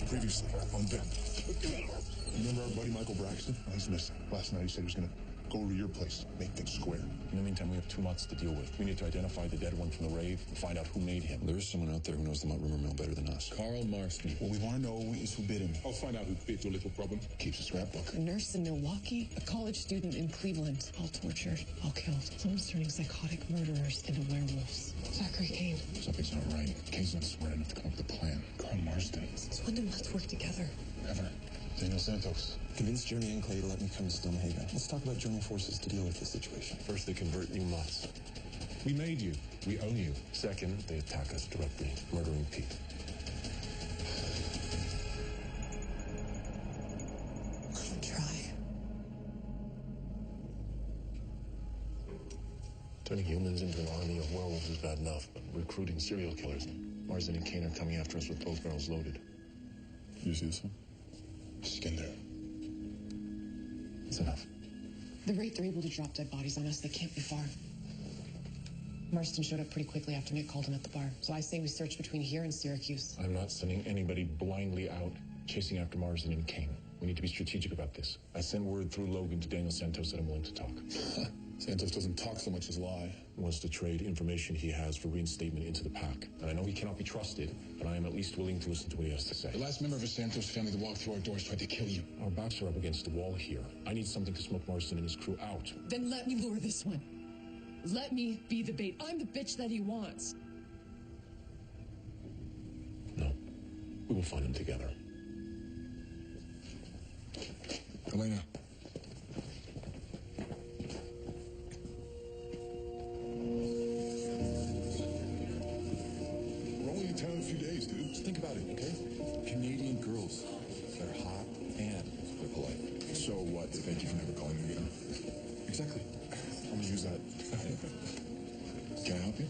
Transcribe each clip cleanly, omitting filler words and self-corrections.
Previously on Bitten. Remember our buddy Michael Braxton? Well, he's missing. Last night he said he was going to go over to your place, make things square. In the meantime, we have 2 months to deal with. We need to identify the dead one from the rave and find out who made him. There is someone out there who knows the rumor mill better than us. Carl Marston. What we want to know is who bit him. I'll find out who bit your little problem. Keeps a scrapbook. A nurse in Milwaukee, a college student in Cleveland, all tortured, all killed. Someone's turning psychotic murderers into werewolves. Zachary Kane. Something's not right. Kane's not smart enough to come up with a plan. Carl Marston. Since when did let's work together? Never. Daniel Santos. Convince Journey and Clay to let me come to Stonehaven. Let's talk about joining forces to deal with this situation. First, they convert you nuts. We made you. We own you. Second, they attack us directly, murdering Pete. I'll try. Turning humans into an army of werewolves is bad enough, but recruiting serial killers. Marsden and Kane are coming after us with both barrels loaded. You see this one? Skin there. It's enough. The rate they're able to drop dead bodies on us, they can't be far. Marston showed up pretty quickly after Nick called him at the bar. So I say we search between here and Syracuse. I'm not sending anybody blindly out chasing after Marsden and Kane. We need to be strategic about this. I sent word through Logan to Daniel Santos that I'm willing to talk. Santos doesn't talk so much as lie. He wants to trade information he has for reinstatement into the pack. And I know he cannot be trusted, but I am at least willing to listen to what he has to say. The last member of the Santos family to walk through our doors tried to kill you. Our backs are up against the wall here. I need something to smoke Marsden and his crew out. Then let me lure this one. Let me be the bait. I'm the bitch that he wants. No. We will find him together. Elena. We're only in town a few days, dude. Just think about it, okay? Canadian girls. They're hot and they're polite. So what? Thank you for never calling me again. Exactly. I'm gonna use that. Can I help you?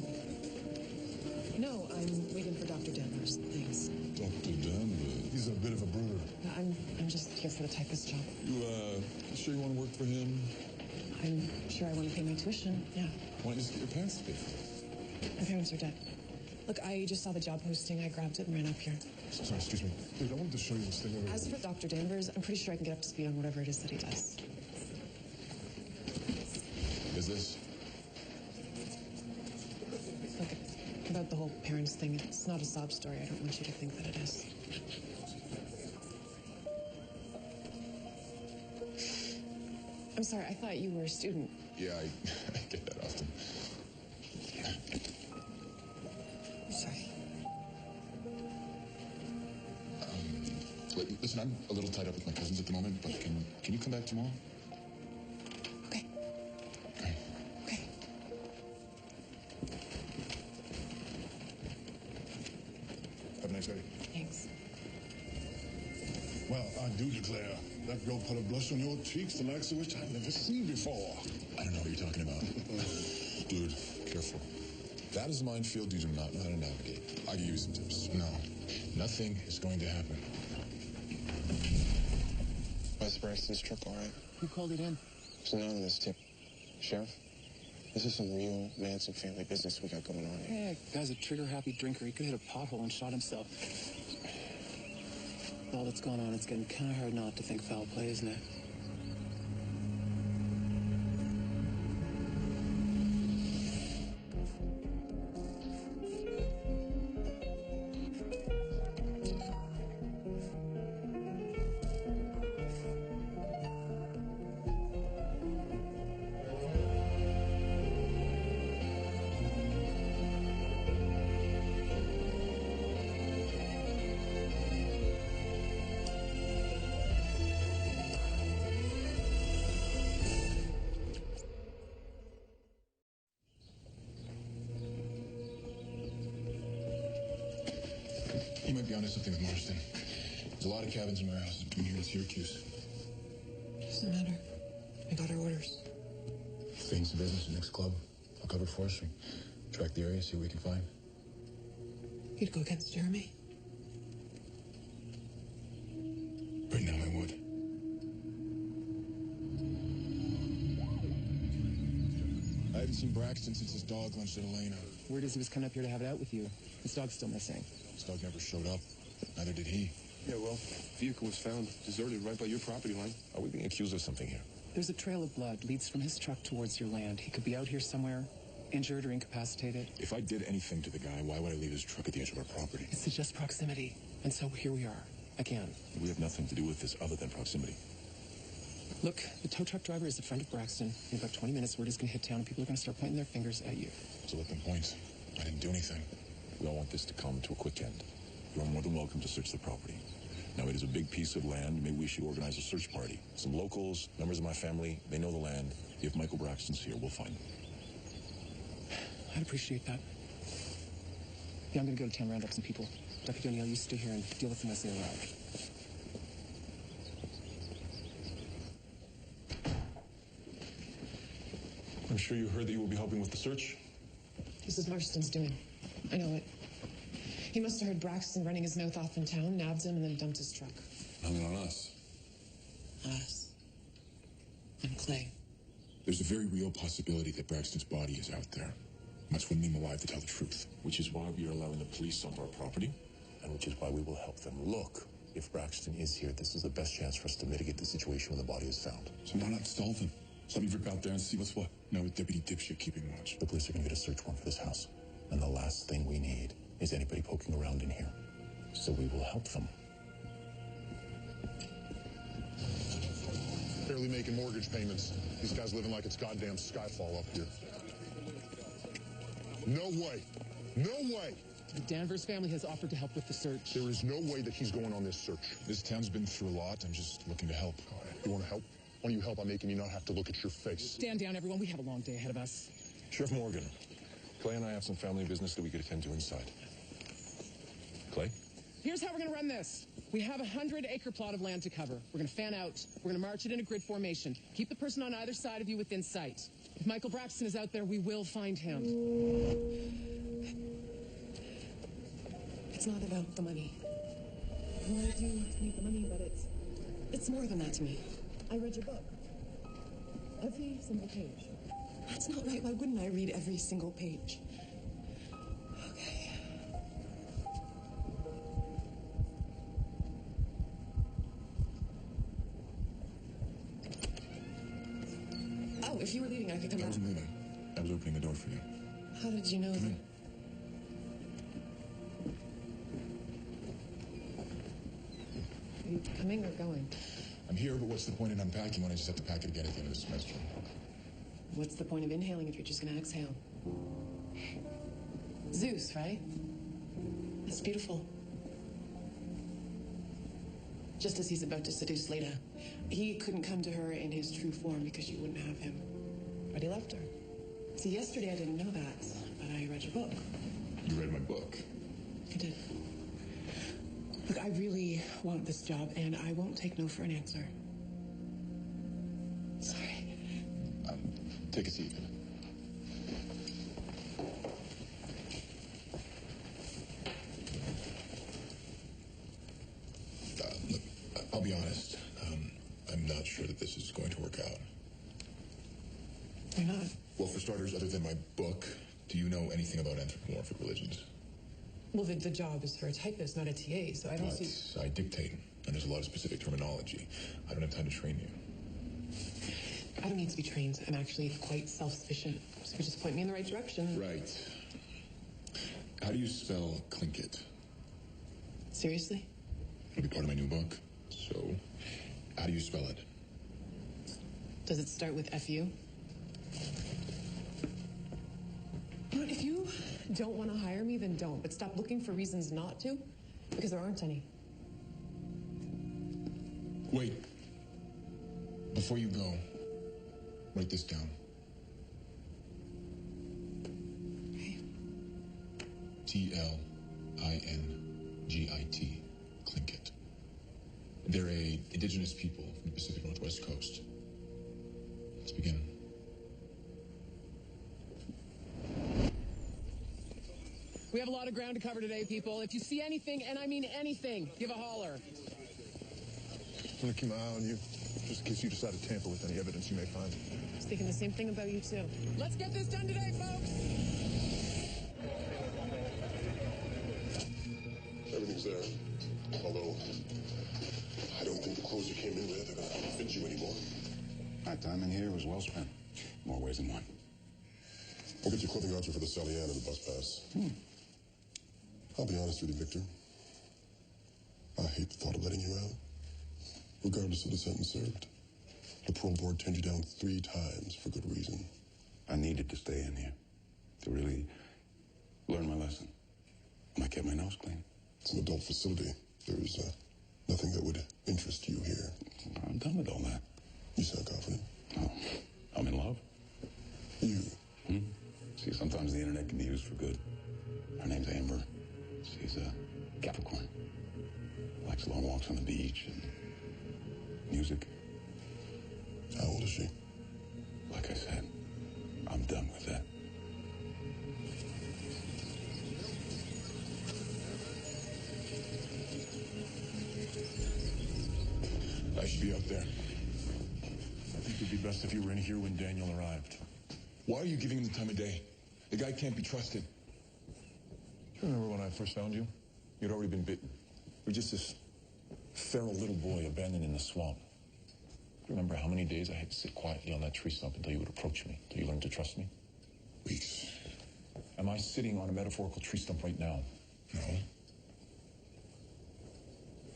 No, I'm waiting for Dr. Danvers. Thanks. Dr. Danvers. He's a bit of a brooder. I'm just here for the typist job. You, sure you want to work for him? I'm sure I want to pay my tuition, yeah. Why don't you just get your parents to pay for it? My parents are dead. Look, I just saw the job posting. I grabbed it and ran up here. Sorry, excuse me. Dude, I wanted to show you this thing over As for Dr. Danvers, I'm pretty sure I can get up to speed on whatever it is that he does. What is this? Look, about the whole parents thing, it's not a sob story. I don't want you to think that it is. I'm sorry, I thought you were a student. Yeah, I get that often. Sorry. Wait, listen, I'm a little tied up with my cousins at the moment, but can you come back tomorrow? Okay. Okay. Okay. Have a nice day. Thanks. Well, I do declare, that girl put a blush on your cheeks, the likes of which I've never seen before. I don't know what you're talking about. Dude, careful. That is a minefield you do not know how to navigate. I'll give you some tips. No, nothing is going to happen. Wes Braxton's truck, all right? Who called it in? It's an anonymous tip. Sheriff, this is some real Manson family business we got going on here. Yeah, guy's a trigger-happy drinker. He could hit a pothole and shot himself. With all that's going on, it's getting kind of hard not to think foul play, isn't it? You might be onto something with Marston. There's a lot of cabins and warehouses between here and Syracuse. Doesn't matter. I got our orders. Things to business, next club. I'll cover forestry. Track the area, see what we can find. You'd go against Jeremy? Right now, I would. I haven't seen Braxton since his dog lunched at Elena. Word is he was coming up here to have it out with you. His dog's still missing. His dog never showed up. Neither did he. Yeah, well, vehicle was found deserted right by your property line. Are we being accused of something here? There's a trail of blood leads from his truck towards your land. He could be out here somewhere, injured or incapacitated. If I did anything to the guy, why would I leave his truck at the edge of our property? It's just proximity. And so here we are, again. We have nothing to do with this other than proximity. Look, the tow truck driver is a friend of Braxton. In about 20 minutes, word is going to hit town and people are going to start pointing their fingers at you. So let them point. I didn't do anything. We don't want this to come to a quick end. You are more than welcome to search the property. Now, it is a big piece of land. Maybe we should organize a search party. Some locals, members of my family, they know the land. If Michael Braxton's here, we'll find him. I'd appreciate that. Yeah, I'm going to go to town, round up some people. Deputy O'Neill, you stay here and deal with them as they arrive. I'm sure you heard that you will be helping with the search. This is Marston's doing. I know it. He must have heard Braxton running his mouth off in town, nabbed him, and then dumped his truck. Hung it on us. Us. And Clay. There's a very real possibility that Braxton's body is out there. That's what made him alive to tell the truth. Which is why we are allowing the police onto our property, and which is why we will help them. Look, if Braxton is here, this is the best chance for us to mitigate the situation when the body is found. So why not stall them? Let me rip out there and see what's what. No, with Deputy Dipshit keeping watch. The police are going to get a search warrant for this house. And the last thing we need is anybody poking around in here. So we will help them. Barely making mortgage payments. These guys living like it's goddamn Skyfall up here. No way. No way. The Danvers family has offered to help with the search. There is no way that he's going on this search. This town's been through a lot. I'm just looking to help. You want to help? Why don't you help by making me not have to look at your face? Stand down, everyone. We have a long day ahead of us. Sheriff Morgan, Clay and I have some family business that we could attend to inside. Clay? Here's how we're going to run this. We have a 100-acre plot of land to cover. We're going to fan out. We're going to march it in a grid formation. Keep the person on either side of you within sight. If Michael Braxton is out there, we will find him. It's not about the money. Well, I do need the money, but it's more than that to me. I read your book. Every single page. That's not right. Why wouldn't I read every single page? Okay. Oh, if you were leaving, I could come I back. wasn't leaving. I was opening the door for you. How did you know that? Are you coming or going? I'm here, but what's the point in unpacking when I just have to pack it again at the end of the semester? What's the point of inhaling if you're just gonna exhale? Zeus, right? That's beautiful. Just as he's about to seduce Leda, he couldn't come to her in his true form because she wouldn't have him. But he left her. See, yesterday I didn't know that, but I read your book. You read my book. I did. Look, I really want this job, and I won't take no for an answer. Sorry. Take a seat. Look, I'll be honest. I'm not sure that this is going to work out. Why not? Well, for starters, other than my book, do you know anything about anthropomorphic religions? Well, the job is for a typist, not a TA, so I don't see... But I dictate, and there's a lot of specific terminology. I don't have time to train you. I don't need to be trained. I'm actually quite self-sufficient. So just point me in the right direction. Right. How do you spell Tlingit? Seriously? It'll be part of my new book. So, how do you spell it? Does it start with FU? If you don't want to hire me, then don't. But stop looking for reasons not to, because there aren't any. Wait. Before you go, write this down. Okay. T-L-I-N-G-I-T. Tlingit. They're a indigenous people from the Pacific Northwest coast. Let's begin. We have a lot of ground to cover today, people. If you see anything, and I mean anything, give a holler. I'm gonna keep my eye on you, just in case you decide to tamper with any evidence you may find. I was thinking the same thing about you, too. Let's get this done today, folks! Everything's there, although you anymore. My time in here was well spent. More ways than one. I'll get your clothing voucher for the Sally Ann and the bus pass. I'll be honest with you, Victor. I hate the thought of letting you out, regardless of the sentence served. The parole board turned you down 3 times for good reason. I needed to stay in here to really learn my lesson. And I kept my nose clean. It's an adult facility. There's nothing that would interest you here. I'm done with all that. You sound confident. Oh, I'm in love. You? See, sometimes the internet can be used for good. Her name's Amber. She's a Capricorn. Likes long walks on the beach and music. How old is she? Like I said, I'm done with that. I should be out there. I think it'd be best if you were in here when Daniel arrived. Why are you giving him the time of day? The guy can't be trusted. Do you remember when I first found you? You'd already been bitten. You were just this feral little boy abandoned in the swamp. Do you remember how many days I had to sit quietly on that tree stump until you would approach me, until you learned to trust me? Weeks. Am I sitting on a metaphorical tree stump right now? No.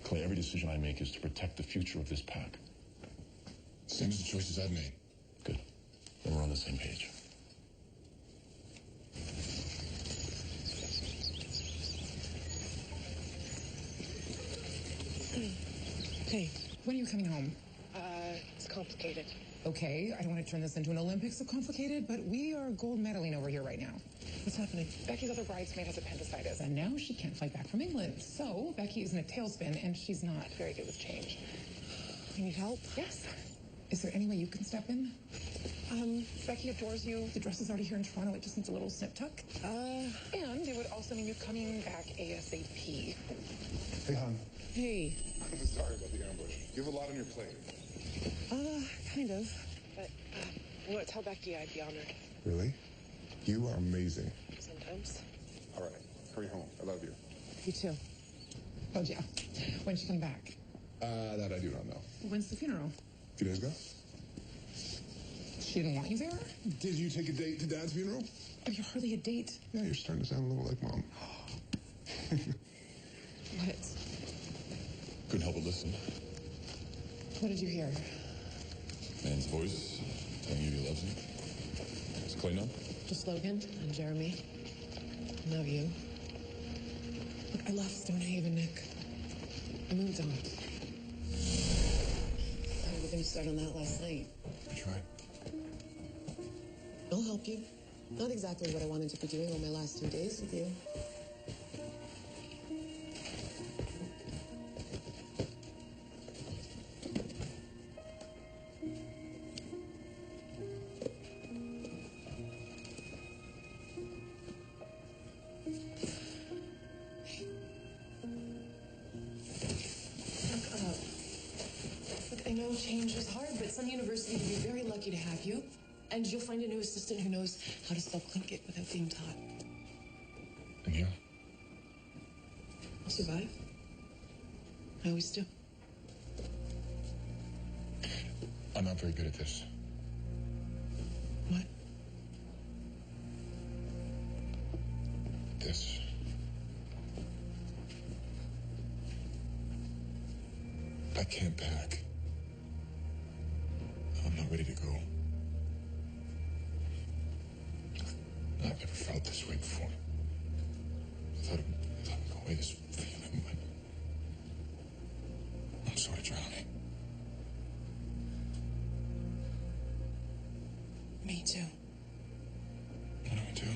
Clay, every decision I make is to protect the future of this pack. Same as the choices I've made. Good. Then we're on the same page. Hey, when are you coming home? It's complicated. Okay, I don't want to turn this into an Olympics of complicated, but we are gold medaling over here right now. What's happening? Becky's other bridesmaid has appendicitis, and now she can't fly back from England. So Becky is in a tailspin, and she's not very good with change. You need help? Yes. Is there any way you can step in? Becky adores you. The dress is already here in Toronto. It just needs a little snip tuck. And it would also mean you coming back ASAP. Hey, hon. Hey. I'm sorry about the ambush. You have a lot on your plate. Kind of. But, tell Becky I'd be honored. Really? You are amazing. Sometimes. All right. Hurry home. I love you. You too. Oh, yeah. When's she come back? That I do not know. When's the funeral? A few days ago. She didn't want you there? Did you take a date to Dad's funeral? Oh, you're hardly a date. Yeah, you're starting to sound a little like Mom. What? Couldn't help but listen. What did you hear? Man's voice telling you he loves you. Is Clay know? Just Logan and Jeremy. Love you. Look, I left Stonehaven, Nick. I moved on. We were going to start on that last night. I tried. I'll help you. Not exactly what I wanted to be doing on my last 2 days with you. Look, I know change is hard, but some university will be very lucky to have you. And you'll find a new assistant who knows how to spell Plinkett without being taught. And you? I'll survive. I always do. I'm not very good at this. What? This. I can't pack. I'm not ready to go. I've never felt this way before. I thought I'd go away this feeling, but I'm sort of drowning. Me too. I know too.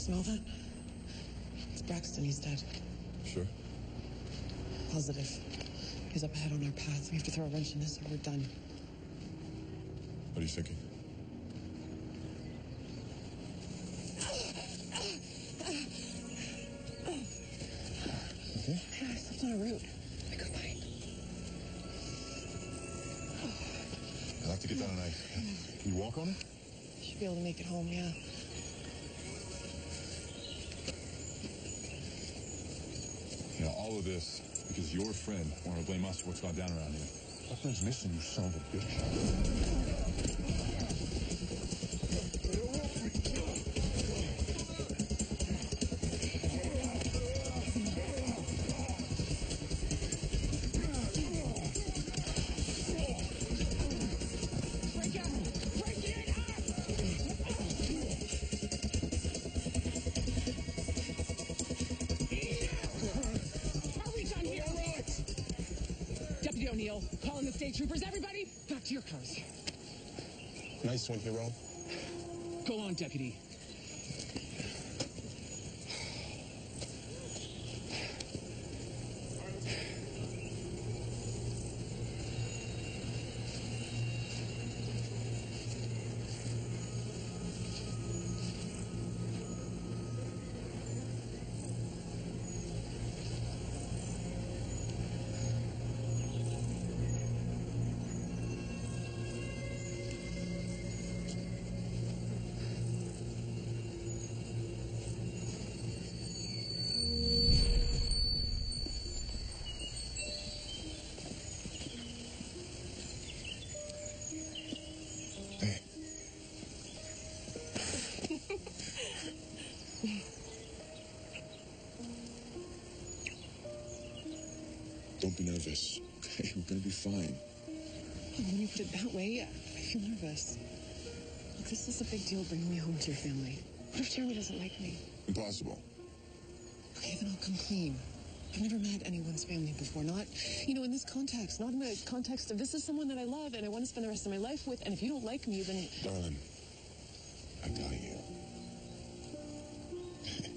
smell that? It's Braxton. He's dead. Sure. Positive. He's up ahead on our path. We have to throw a wrench in this or we're done. What are you thinking? Okay. I stepped on a root. I could find. I'll have to get down tonight. Can you walk on it? Should be able to make it home, yeah. You know, all of this because your friend wanted to blame us for what's gone down around here. My friend's missing, you son of a bitch. Deputy O'Neill, calling the state troopers. Everybody, back to your cars. Nice one, hero. Go on, Deputy. Hey. Don't be nervous. Okay, we're gonna be fine. When you put it that way, I feel nervous. Look, this is a big deal bringing me home to your family. What if Jeremy doesn't like me? Impossible. Okay, then I'll come clean. I've never met anyone's family before. Not, in this context. Not in the context of this is someone that I love and I want to spend the rest of my life with. And if you don't like me, then... Darling, I got you. Okay.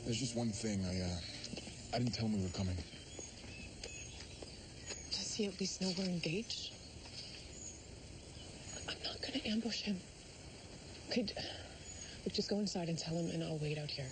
There's just one thing. I didn't tell him we were coming. Does he at least know we're engaged? I'm not going to ambush him. Okay, look, just go inside and tell him and I'll wait out here.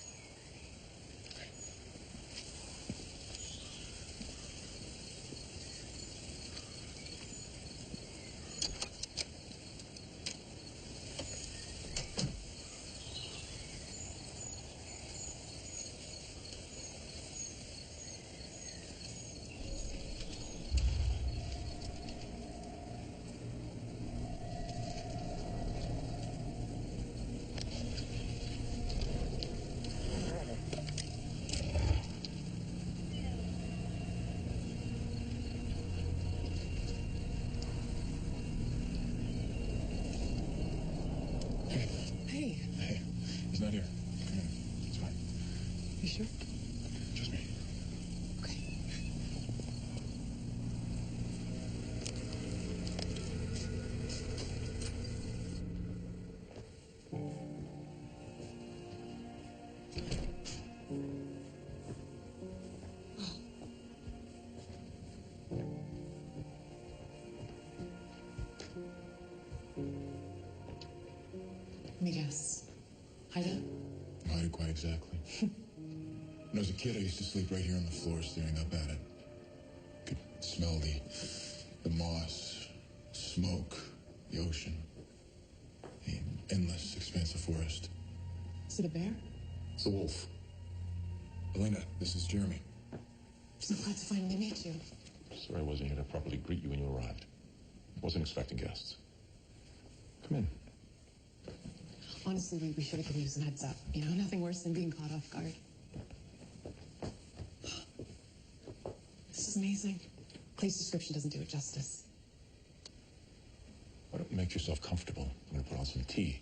Hey. Hey, he's not here. Come in. It's fine. You sure? Just me. Okay. Let me guess. Haida? Not quite exactly. When I was a kid, I used to sleep right here on the floor, staring up at it. Could smell the moss, smoke, the ocean, the endless expanse of forest. Is it a bear? It's a wolf. Elena, this is Jeremy. So glad to finally meet you. Sorry I wasn't here to properly greet you when you arrived. Wasn't expecting guests. Come in. Honestly, we should have given you some heads up. Nothing worse than being caught off guard. This is amazing. Clay's description doesn't do it justice. Why don't you make yourself comfortable? I'm going to put on some tea,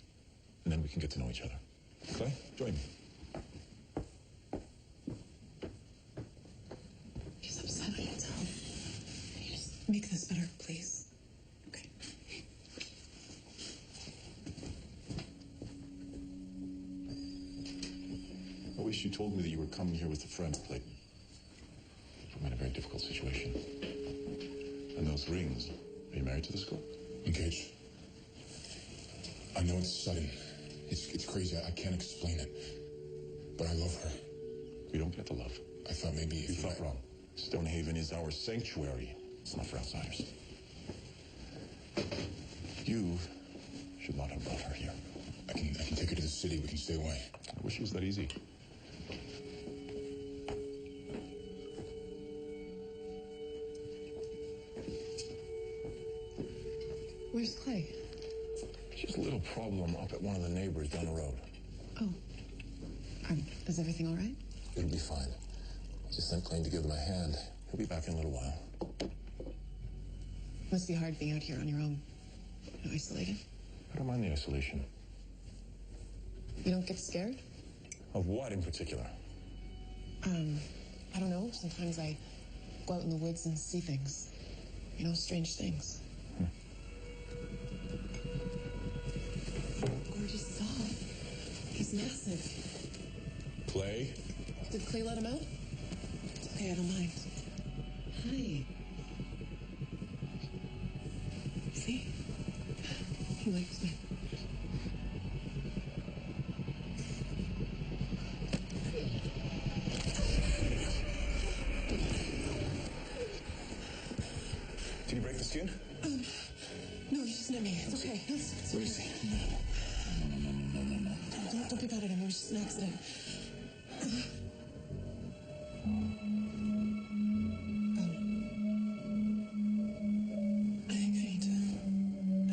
and then we can get to know each other. Clay, join me. He's upset, I can tell. Can you just make this better, please? she told me that you were coming here with a friend, like, I'm in a very difficult situation. And those rings, are you married to this girl? Engaged. I know it's sudden. It's crazy. I can't explain it. But I love her. We don't get to love. I thought maybe if You thought wrong. Stonehaven is our sanctuary. It's not for outsiders. You should not have brought her here. I can take her to the city. We can stay away. I wish it was that easy. Where's Clay? Just a little problem up at one of the neighbors down the road. Oh. Is everything all right? It'll be fine. Just sent Clayton to give him a hand. He'll be back in a little while. Must be hard being out here on your own. Isolated. I don't mind the isolation. You don't get scared? Of what in particular? I don't know. Sometimes I go out in the woods and see things. You know, strange things. Gorgeous dog. He's massive. Clay? Did Clay let him out? It's okay, I don't mind. Hi. See? He likes me. Did you break the skin? No, he's just near me. It's okay. It's Let me see. Don't be bad at him. It was just an accident.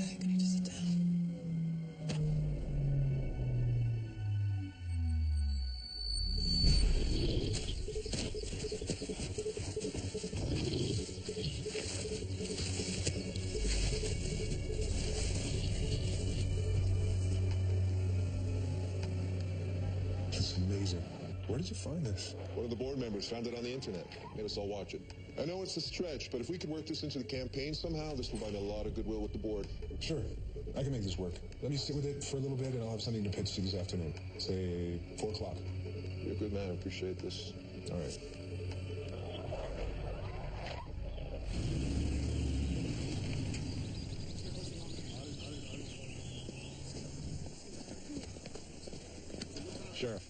I need to sit down. That's amazing. Where did you find this? One of the board members found it on the internet. Made us all watch it. I know it's a stretch, but if we could work this into the campaign somehow, this will find a lot of goodwill with the board. Sure. I can make this work. Let me sit with it for a little bit, and I'll have something to pitch to you this afternoon. Say 4 o'clock. You're a good man. I appreciate this. All right. Sheriff,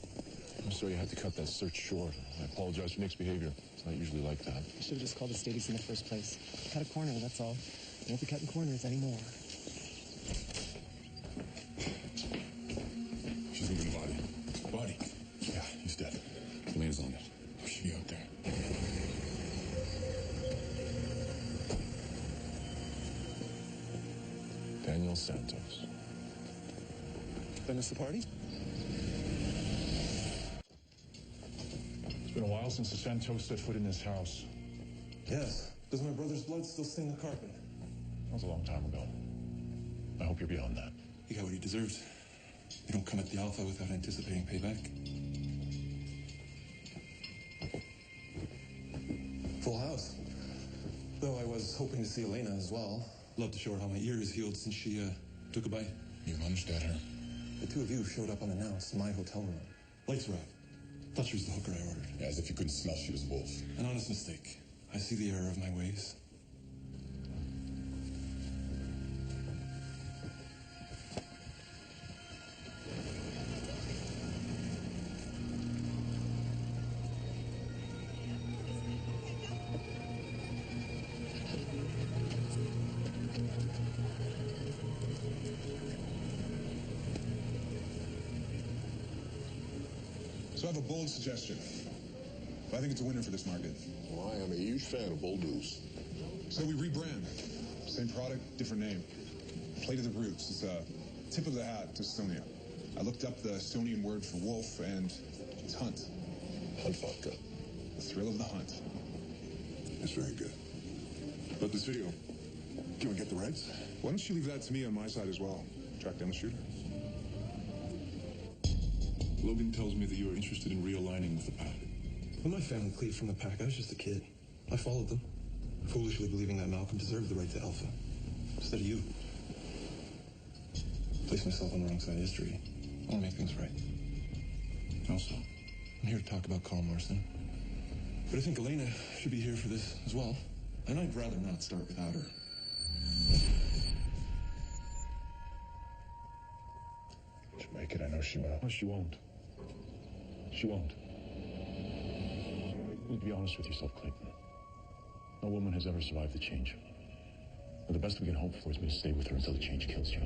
I'm sorry you had to cut that search short. I apologize for Nick's behavior. It's not usually like that. You should have just called the Stadies in the first place. Cut a corner, that's all. You won't be cutting corners anymore. She's moving the body. Body? Yeah, he's dead. Elena's on it. We should be out there. Daniel Santos. Then it's the party? It's been a while since the Santos set foot in this house. Yes. Does my brother's blood still stain the carpet? That was a long time ago. I hope you're beyond that. He got what he deserved. You don't come at the Alpha without anticipating payback. Full house. Though I was hoping to see Elena as well. Love to show her how my ear is healed since she took a bite. You lunged at her. The two of you showed up unannounced in my hotel room. Lights were out. Thought she was the hooker I ordered. Yeah, as if you couldn't smell she was a wolf. An honest mistake. I see the error of my ways. So I have a bold suggestion. I think it's a winner for this market. Well, I am a huge fan of bold news. So we rebrand. Same product, different name. Play to the roots. It's a tip of the hat to Estonia. I looked up the Estonian word for wolf, and it's hunt. Hunt vodka. The thrill of the hunt. That's very good. But this video, can we get the rights? Why don't you leave that to me on my side as well? Track down the shooter. Logan tells me that you are interested in realigning with the pack. When my family cleaved from the pack, I was just a kid. I followed them, foolishly believing that Malcolm deserved the right to Alpha. Instead of you. Placed myself on the wrong side of history. I want to make things right. Also, I'm here to talk about Carl Marston. But I think Elena should be here for this as well. And I'd rather not start without her. She'll make it, I know she will. No, she won't. She won't. You need to be honest with yourself, Clayton. No woman has ever survived the change. But the best we can hope for is me to stay with her until the change kills her.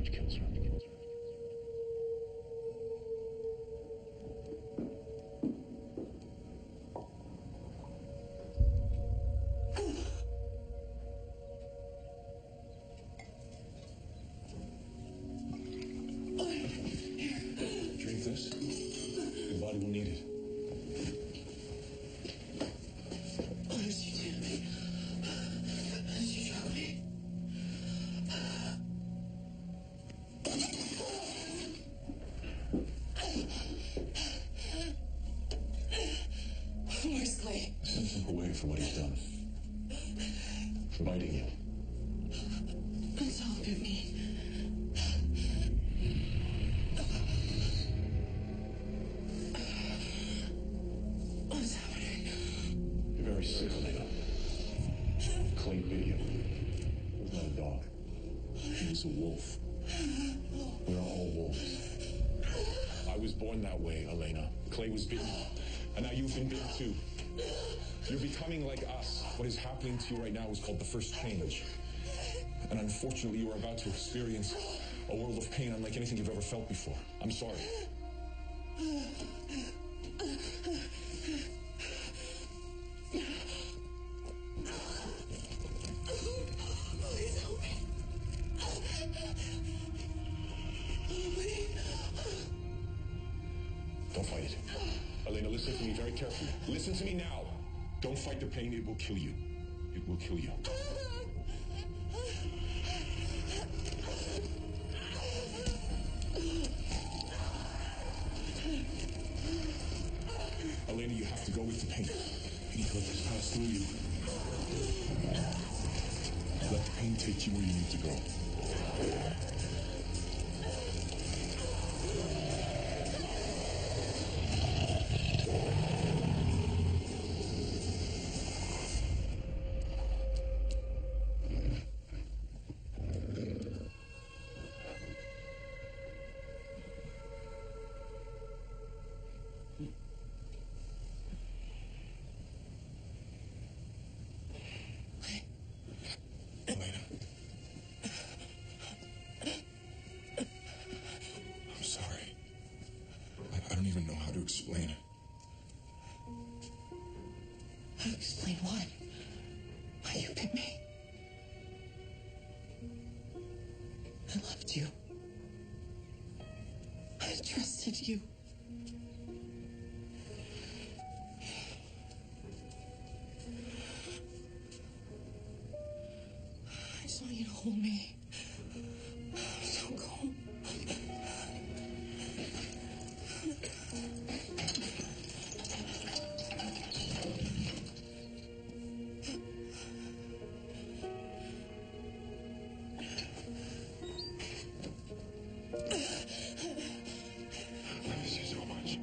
Drink this. Your body will need it. What did you do? Did you drug me? Where's Clay? Send him away for what he's done. For fighting you. Don't hit me. What's happening? You're very sick, Elena. Clay bit you. He was not a dog. He was a wolf. We are all wolves. I was born that way, Elena. Clay was bitten. And now you've been bitten too. You're becoming like us. What is happening to you right now is called the first change. And unfortunately, you are about to experience a world of pain unlike anything you've ever felt before. I'm sorry. Please help me. Don't fight it. Elena, listen to me very carefully. Listen to me now. Don't fight the pain. It will kill you. It will kill you. Elena, you have to go with the pain. You need to let this pass through you. Let the pain take you where you need to go. Elena. I'm sorry. I don't even know how to explain it. How to explain what? Why you bit me? I loved you. I trusted you. I just want you to hold me. Don't go. I miss you so much.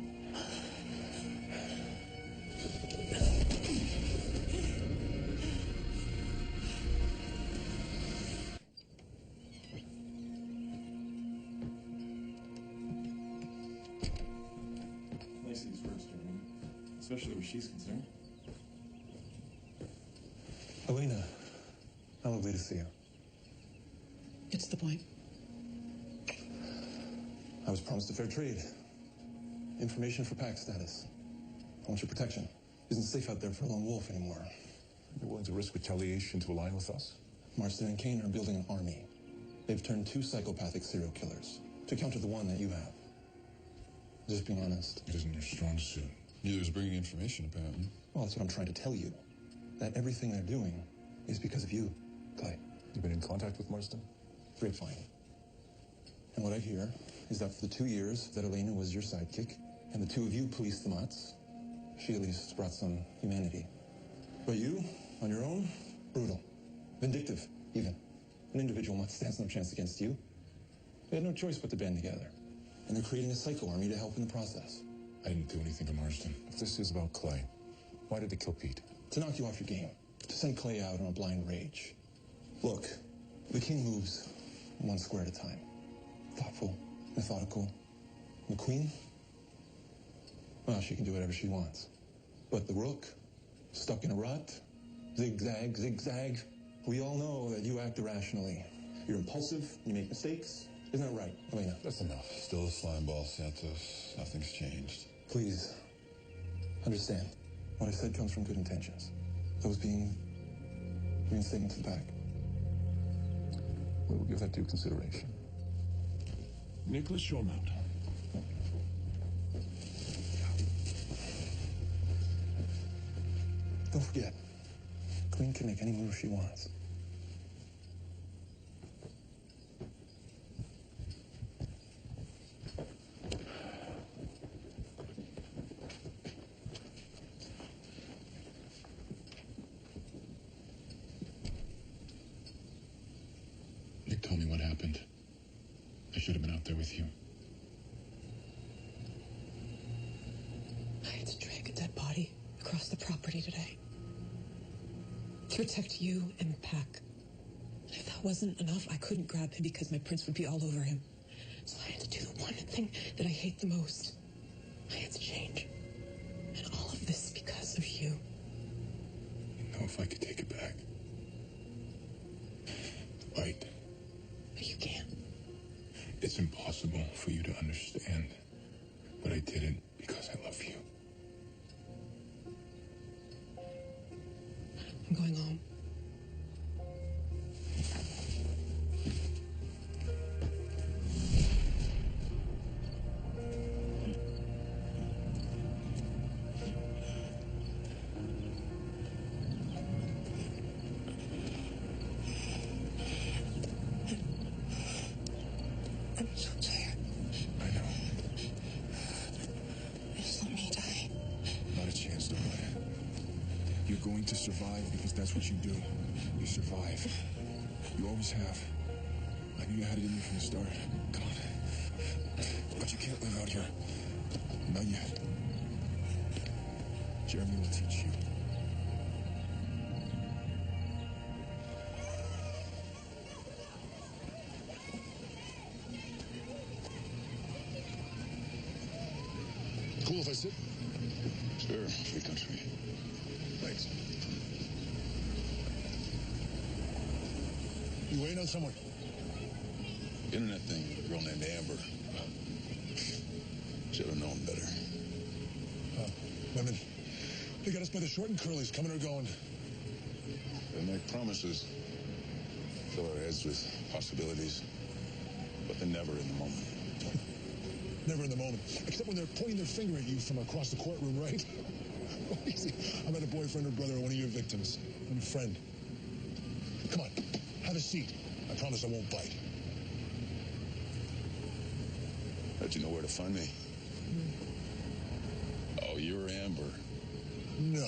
Lacey's first, Jeremy. Especially where she's concerned. Elena, how lovely to see you. It's the point. I was promised a fair trade. Information for pack status. I want your protection. Isn't safe out there for a lone wolf anymore. You're willing to risk retaliation to align with us? Marston and Kane are building an army. They've turned 2 psychopathic serial killers to counter the one that you have. Just being honest. It isn't your strong suit. Neither is bringing information, apparently. Well, that's what I'm trying to tell you. That everything they're doing is because of you, Clay. You've been in contact with Marston? Grapevine. And what I hear is that for the 2 years that Elena was your sidekick, and the two of you policed the mutts, she at least brought some humanity. But you, on your own, brutal. Vindictive, even. An individual mutt stands no chance against you. They had no choice but to band together. And they're creating a psycho army to help in the process. I didn't do anything to Marsden. If this is about Clay, why did they kill Pete? To knock you off your game. To send Clay out on a blind rage. Look, the king moves one square at a time. Thoughtful, methodical. The queen? Well, she can do whatever she wants. But the rook, stuck in a rut, zigzag, zigzag. We all know that you act irrationally. You're impulsive, you make mistakes. Isn't that right, Elena? That's enough. Still a slime ball, Santos. Nothing's changed. Please, understand. What I said comes from good intentions. Those being reinstatement to the back. We'll give that due consideration. Nicholas, show him out. Don't forget, Queen can make any move she wants. Nick told me what happened. I should have been out there with you. I had to drag a dead body across the property today to protect you and the pack. And if that wasn't enough, I couldn't grab him because my prints would be all over him. So I had to do the one thing that I hate the most. I had to change. And all of this because of you. You know, if I could take it back. Right. But you can't. It's impossible for you to understand. But I did it because I love you. I'm going home. I'm so tired. I know. Just let me die. Not a chance, darling. You're going to survive because that's what you do. You survive. You always have. I knew you had it in you from the start. Come on. But you can't live out here. Not yet. Jeremy will teach you. Cool if I sit? Sure, free country. Thanks. You waiting on someone? Internet thing, a girl named Amber. Should have known better. Women. They got us by the short and curlies, coming or going. They make promises, fill our heads with possibilities, but they're never in the moment. Never in the moment. Except when they're pointing their finger at you from across the courtroom, right? Easy. I met a boyfriend or brother of one of your victims. I'm a friend. Come on, have a seat. I promise I won't bite. How'd you know where to find me? Oh, you're Amber. No.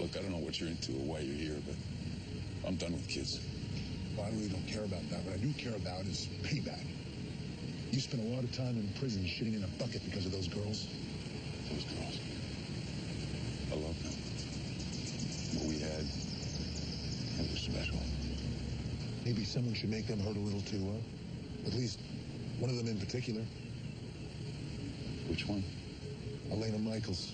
Look, I don't know what you're into or why you're here, but I'm done with kids. Well, I really don't care about that. What I do care about is payback. You spent a lot of time in prison shitting in a bucket because of those girls. Those girls. I love them. What we had, it was special. Maybe someone should make them hurt a little too, huh? At least one of them in particular. Which one? Elena Michaels.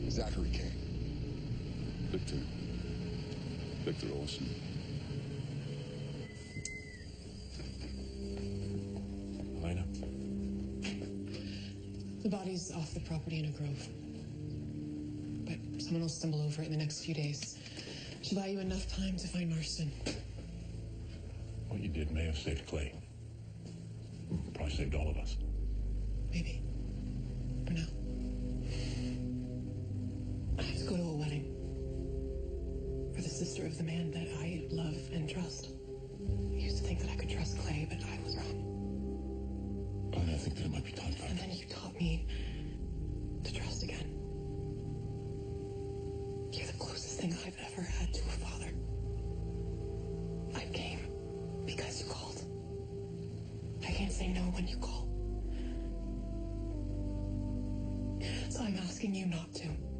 Zachary Kane. Victor Olsen. Elena. The body's off the property in a grove. But someone will stumble over it in the next few days. Should buy you enough time to find Marston. What you did may have saved Clay. Probably saved all of us. Maybe. For now. I have to go to a wedding. For the sister of the man that I love and trust. I used to think that I could trust Clay, but I was wrong. Elena, I think that it might be time for... And then you taught me to trust again. You're the closest thing I've ever had to a father. I came because you called. I can't say no when you call. I'm asking you not to.